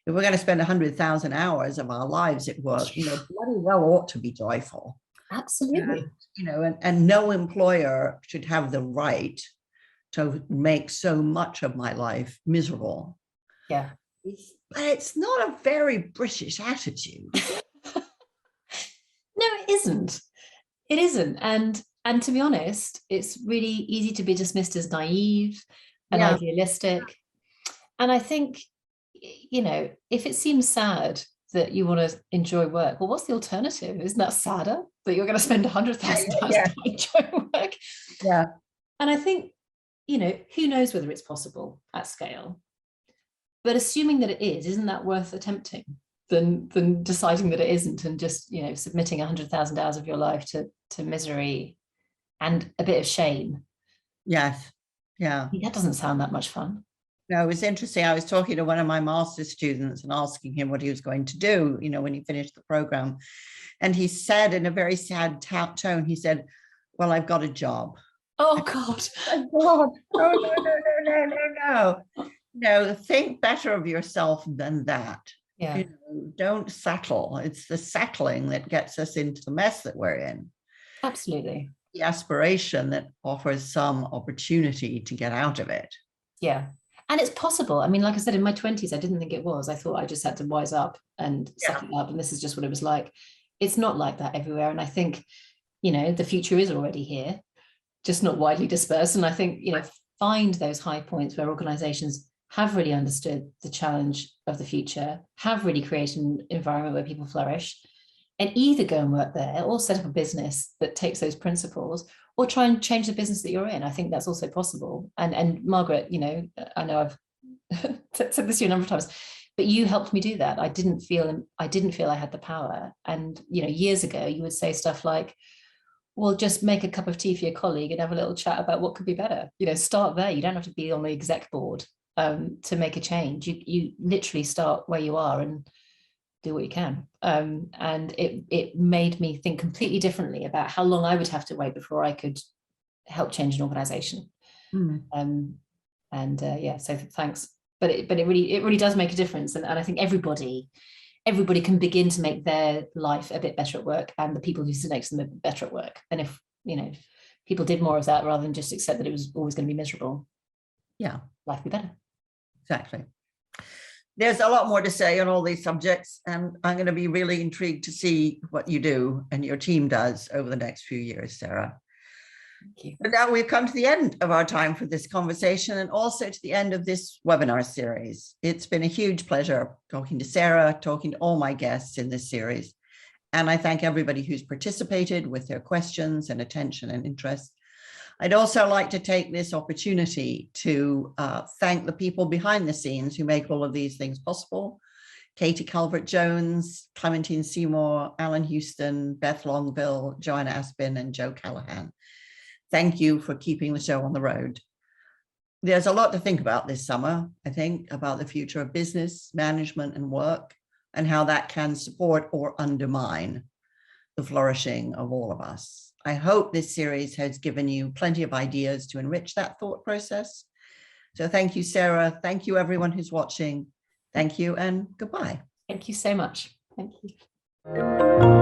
[SPEAKER 1] if we're going to spend 100,000 hours of our lives at work, bloody well ought to be joyful.
[SPEAKER 2] Absolutely.
[SPEAKER 1] And no employer should have the right to make so much of my life miserable.
[SPEAKER 2] Yeah.
[SPEAKER 1] But it's not a very British attitude.
[SPEAKER 2] No, it isn't. It isn't. And to be honest, it's really easy to be dismissed as naive and idealistic. And I think, if it seems sad that you want to enjoy work, well, what's the alternative? Isn't that sadder that you're going to spend £100,000 enjoying work?
[SPEAKER 1] Yeah.
[SPEAKER 2] And I think, who knows whether it's possible at scale? But assuming that it is, isn't that worth attempting than deciding that it isn't and just, submitting 100,000 hours of your life to misery and a bit of shame?
[SPEAKER 1] Yes. Yeah.
[SPEAKER 2] That doesn't sound that much fun.
[SPEAKER 1] No, it was interesting. I was talking to one of my master's students and asking him what he was going to do, when he finished the program. And he said in a very sad tone, he said, well, I've got a job.
[SPEAKER 2] Oh, God.
[SPEAKER 1] Oh, God. No. No, think better of yourself than that.
[SPEAKER 2] Yeah.
[SPEAKER 1] Don't settle. It's the settling that gets us into the mess that we're in.
[SPEAKER 2] Absolutely.
[SPEAKER 1] The aspiration that offers some opportunity to get out of it.
[SPEAKER 2] Yeah. And it's possible. I mean, like I said, in my 20s, I didn't think it was. I thought I just had to wise up and suck it up. And this is just what it was like. It's not like that everywhere. And I think, the future is already here, just not widely dispersed. And I think, find those high points where organizations have really understood the challenge of the future, have really created an environment where people flourish, and either go and work there or set up a business that takes those principles, or try and change the business that you're in. I think that's also possible. And Margaret, I know I've said this to you a number of times, but you helped me do that. I didn't feel I had the power. And, years ago, you would say stuff like, well, just make a cup of tea for your colleague and have a little chat about what could be better. Start there. You don't have to be on the exec board to make a change. You literally start where you are and do what you can. And it made me think completely differently about how long I would have to wait before I could help change an organization. So thanks. But it really does make a difference. And I think everybody can begin to make their life a bit better at work, and the people who sit next to them a bit better at work. And if, people did more of that rather than just accept that it was always going to be miserable, life would be better.
[SPEAKER 1] Exactly. There's a lot more to say on all these subjects, and I'm going to be really intrigued to see what you do and your team does over the next few years, Sarah.
[SPEAKER 2] Thank you.
[SPEAKER 1] But now we've come to the end of our time for this conversation, and also to the end of this webinar series. It's been a huge pleasure talking to Sarah, talking to all my guests in this series. And I thank everybody who's participated with their questions and attention and interest. I'd also like to take this opportunity to thank the people behind the scenes who make all of these things possible. Katie Calvert-Jones, Clementine Seymour, Alan Houston, Beth Longville, Joanna Aspin, and Joe Callahan. Thank you for keeping the show on the road. There's a lot to think about this summer, I think, about the future of business, management, and work, and how that can support or undermine the flourishing of all of us. I hope this series has given you plenty of ideas to enrich that thought process. So thank you, Sarah. Thank you, everyone who's watching. Thank you, and goodbye.
[SPEAKER 2] Thank you so much. Thank you.